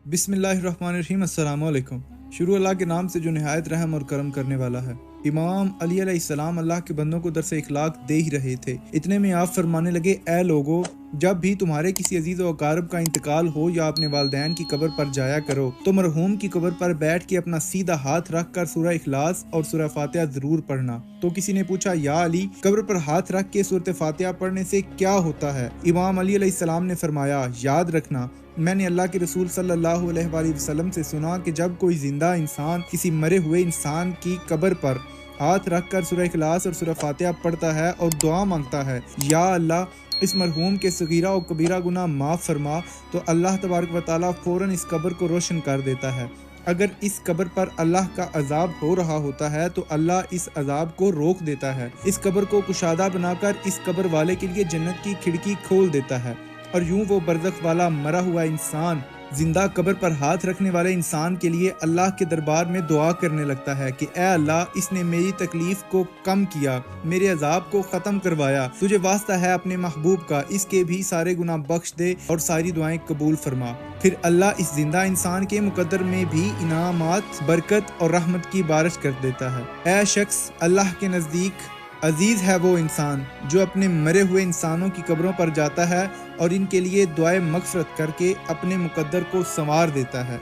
بسم اللہ الرحمن الرحیم۔ السلام علیکم۔ شروع اللہ کے نام سے جو نہایت رحم اور کرم کرنے والا ہے۔ امام علی علیہ السلام اللہ کے بندوں کو درس اخلاق دے ہی رہے تھے، اتنے میں آپ فرمانے لگے، اے لوگو، جب بھی تمہارے کسی عزیز و اقارب کا انتقال ہو یا اپنے والدین کی قبر پر جایا کرو تو مرحوم کی قبر پر بیٹھ کے اپنا سیدھا ہاتھ رکھ کر سورہ اخلاص اور سورہ فاتحہ ضرور پڑھنا۔ تو کسی نے پوچھا، یا علی، قبر پر ہاتھ رکھ کے سورۃ فاتحہ پڑھنے سے کیا ہوتا ہے؟ امام علی علیہ السلام نے فرمایا، یاد رکھنا، میں نے اللہ کے رسول صلی اللہ علیہ وآلہ وسلم سے سنا کہ جب کوئی زندہ انسان کسی مرے ہوئے انسان کی قبر پر ہاتھ رکھ کر سورہ اخلاص اور سورہ فاتحہ پڑھتا ہے اور دعا مانگتا ہے، یا اللہ اس مرحوم کے صغیرہ و کبیرہ گناہ معاف فرما، تو اللہ تبارک و تعالیٰ فوراً اس قبر کو روشن کر دیتا ہے۔ اگر اس قبر پر اللہ کا عذاب ہو رہا ہوتا ہے تو اللہ اس عذاب کو روک دیتا ہے، اس قبر کو کشادہ بنا کر اس قبر والے کے لیے جنت کی کھڑکی کھول دیتا ہے، اور یوں وہ برزخ والا مرا ہوا انسان زندہ قبر پر ہاتھ رکھنے والے انسان کے لیے اللہ کے دربار میں دعا کرنے لگتا ہے کہ اے اللہ، اس نے میری تکلیف کو کم کیا، میرے عذاب کو ختم کروایا، تجھے واسطہ ہے اپنے محبوب کا، اس کے بھی سارے گناہ بخش دے اور ساری دعائیں قبول فرما۔ پھر اللہ اس زندہ انسان کے مقدر میں بھی انعامات، برکت اور رحمت کی بارش کر دیتا ہے۔ اے شخص، اللہ کے نزدیک عزیز ہے وہ انسان جو اپنے مرے ہوئے انسانوں کی قبروں پر جاتا ہے اور ان کے لیے دعائے مغفرت کر کے اپنے مقدر کو سنوار دیتا ہے۔